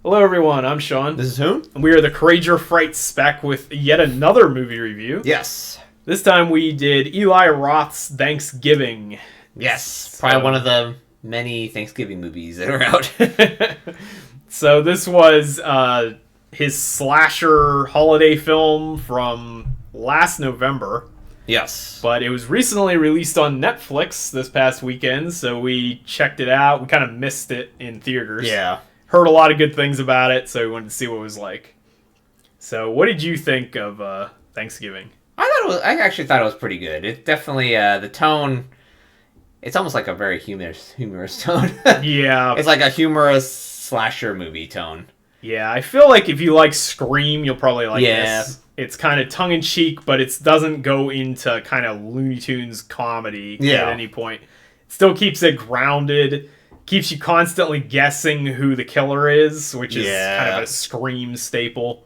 Hello everyone, I'm Sean. This is who? And we are the Courageour Frights, back with yet another movie review. Yes. This time we did Eli Roth's Thanksgiving. Yes. Probably one of the many Thanksgiving movies that are out. So this was his slasher holiday film from last November. Yes. But it was recently released on Netflix this past weekend, so we checked it out. We kind of missed it in theaters. Yeah. Heard a lot of good things about it, so we wanted to see what it was like. So what did you think of Thanksgiving? I actually thought it was pretty good. It definitely, the tone, it's almost like a very humorous tone. Yeah. It's like a humorous slasher movie tone. Yeah, I feel like if you like Scream, you'll probably like Yeah. this. It's kind of tongue-in-cheek, but it doesn't go into kind of Looney Tunes comedy at any point. It still keeps it grounded, keeps you constantly guessing who the killer is, which is kind of a Scream staple.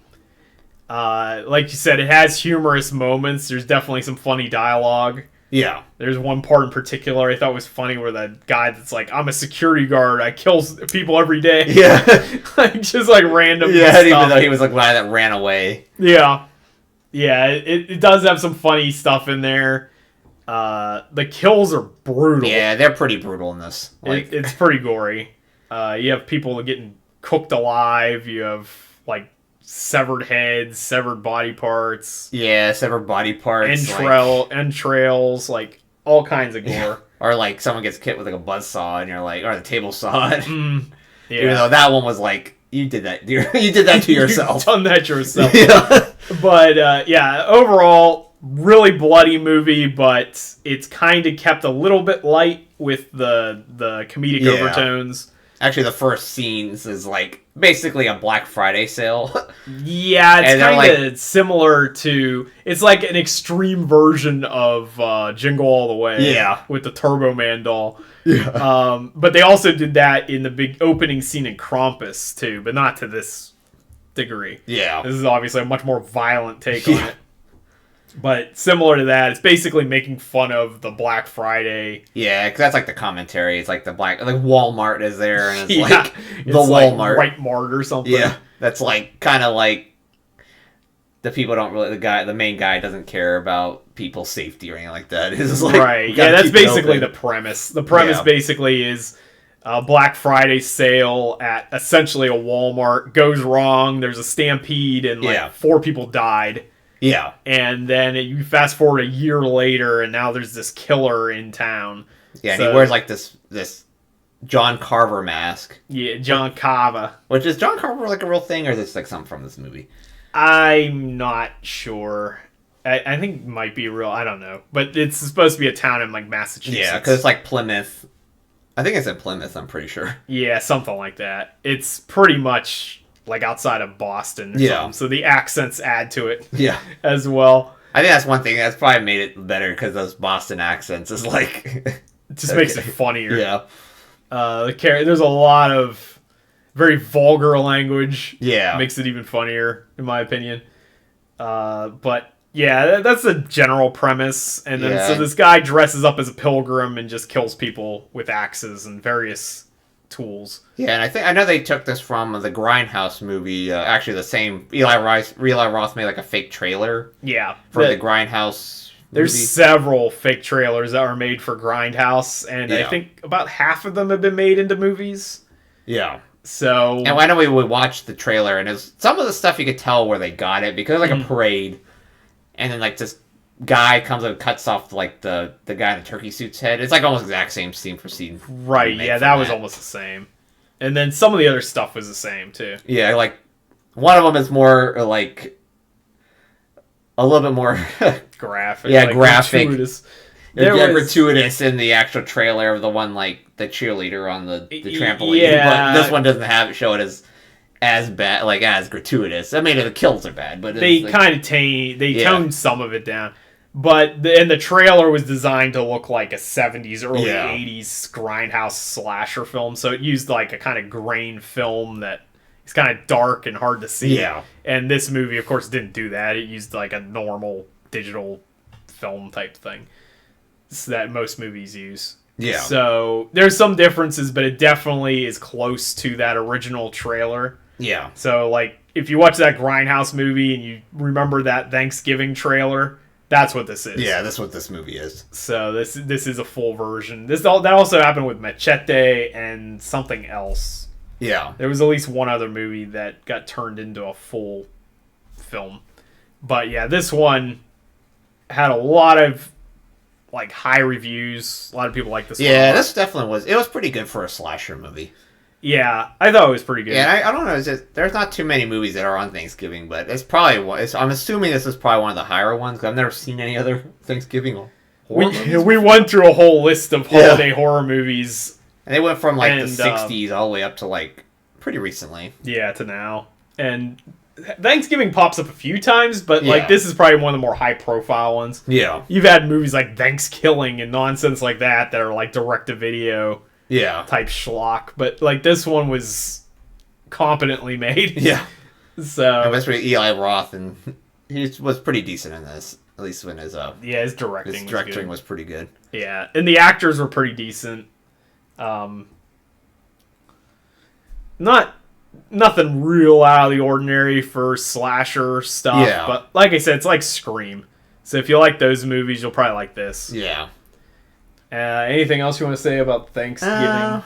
Like you said, it has humorous moments. There's definitely some funny dialogue. Yeah. There's one part in particular I thought was funny where the guy that's like, I'm a security guard, I kill people every day. Yeah. Like, just like random stuff. Even though he was like the guy that ran away. Yeah. Yeah, it does have some funny stuff in there. The kills are brutal. Yeah, they're pretty brutal in this. Like... It's pretty gory. You have people getting cooked alive. You have, like, severed heads, severed body parts. Yeah, severed body parts. Entrails, like, all kinds of gore. Yeah. Or, like, someone gets hit with, like, a buzzsaw, and you're like, or the table saw. Yeah. Even though that one was like, you did that to yourself. You've done that yourself. Yeah. But, overall, really bloody movie, but it's kind of kept a little bit light with the comedic overtones. Actually, the first scenes is, like, basically a Black Friday sale. Yeah, it's kind of similar to... It's like an extreme version of Jingle All the Way. Yeah. With the Turbo Man doll. Yeah. But they also did that in the big opening scene in Krampus, too, but not to this degree. Yeah. This is obviously a much more violent take on it. But similar to that, it's basically making fun of the Black Friday. Yeah, because that's like the commentary. It's like like Walmart is there, and it's like the it's Walmart, like White Mart or something. Yeah, that's like kind of like the people don't really. The main guy doesn't care about people's safety or anything like that. It's like, right? Yeah, that's basically the premise. The premise basically is a Black Friday sale at essentially a Walmart goes wrong. There's a stampede, and like 4 people died. Yeah. And then you fast forward a year later, and now there's this killer in town. Yeah, and he wears like this John Carver mask. Yeah, John Carver. Which, is John Carver like a real thing, or is this like something from this movie? I'm not sure. I think it might be real. I don't know. But it's supposed to be a town in like Massachusetts. Yeah, because it's like Plymouth. I think it's in Plymouth, I'm pretty sure. Yeah, something like that. It's pretty much... like outside of Boston or something. So the accents add to it as well. I think that's one thing that's probably made it better, because those Boston accents is like... it just makes it funnier. Yeah. There's a lot of very vulgar language. Yeah. Makes it even funnier, in my opinion. But yeah, that's the general premise. And then so this guy dresses up as a pilgrim and just kills people with axes and various... tools. Yeah, and I know they took this from the Grindhouse movie. Actually, the same Eli Roth made like a fake trailer. Yeah, for the Grindhouse. There's several fake trailers that were made for Grindhouse, and I think about half of them have been made into movies. Yeah. So, and I know we watched the trailer, and some of the stuff you could tell where they got it, because like a parade, and then like this guy comes and cuts off like the guy in the turkey suit's head. It's like almost exact same scene for scene. Right, yeah, that was almost the same. And then some of the other stuff was the same too. Yeah, like one of them is more like a little bit more graphic. Yeah, like graphic. Gratuitous. Gratuitous in the actual trailer of the one like the cheerleader on the trampoline. Yeah. But this one doesn't show it as bad, like as gratuitous. I mean, the kills are bad, but they kind of toned some of it down. But the trailer was designed to look like a 70s, early 80s grindhouse slasher film. So it used like a kind of grain film that is kind of dark and hard to see. Yeah. And this movie, of course, didn't do that. It used like a normal digital film type thing that most movies use. Yeah. So there's some differences, but it definitely is close to that original trailer. Yeah. So, like, if you watch that Grindhouse movie and you remember that Thanksgiving trailer, that's what this is. Yeah, that's what this movie is. So this is a full version. That also happened with Machete and something else. Yeah. There was at least one other movie that got turned into a full film. But yeah, this one had a lot of like high reviews. A lot of people like this one. Yeah, this definitely was. It was pretty good for a slasher movie. Yeah, I thought it was pretty good. Yeah, I don't know. There's not too many movies that are on Thanksgiving, but it's probably one. I'm assuming this is probably one of the higher ones because I've never seen any other Thanksgiving horror movies. We went through a whole list of holiday horror movies. And they went from like the 60s all the way up to like pretty recently. Yeah, to now. And Thanksgiving pops up a few times, but like this is probably one of the more high profile ones. Yeah. You've had movies like Thanksgiving and nonsense like that are like direct to video. Yeah. Type schlock, but like this one was competently made. Yeah. So and especially Eli Roth, and he was pretty decent in this. At least when his his directing was pretty good. Yeah, and the actors were pretty decent. Nothing real out of the ordinary for slasher stuff, but like I said, it's like Scream. So if you like those movies, you'll probably like this. Yeah. Anything else you want to say about Thanksgiving?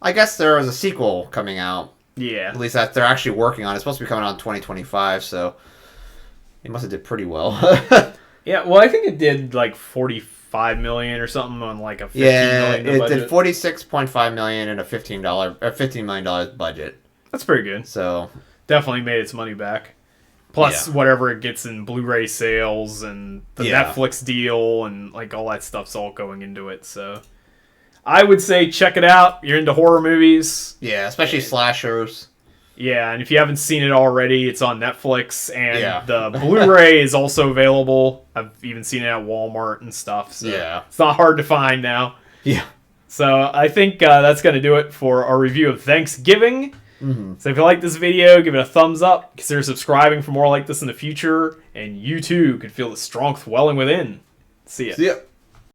I guess there was a sequel coming out. Yeah. At least that they're actually working on. It's supposed to be coming out in 2025, so it must have did pretty well. Yeah, well, I think it did like $45 million or something on like a $15 million budget. It did $46.5 million and a $15 million budget. That's pretty good. So definitely made its money back. Plus whatever it gets in Blu-ray sales and the Netflix deal and like all that stuff's all going into it. So I would say check it out. You're into horror movies. Yeah, especially slashers. Yeah, and if you haven't seen it already, it's on Netflix, and the Blu-ray is also available. I've even seen it at Walmart and stuff. So it's not hard to find now. Yeah. So I think that's going to do it for our review of Thanksgiving. Mm-hmm. So if you like this video, give it a thumbs up. Consider subscribing for more like this in the future. And you too could feel the strength welling within. See ya. See ya.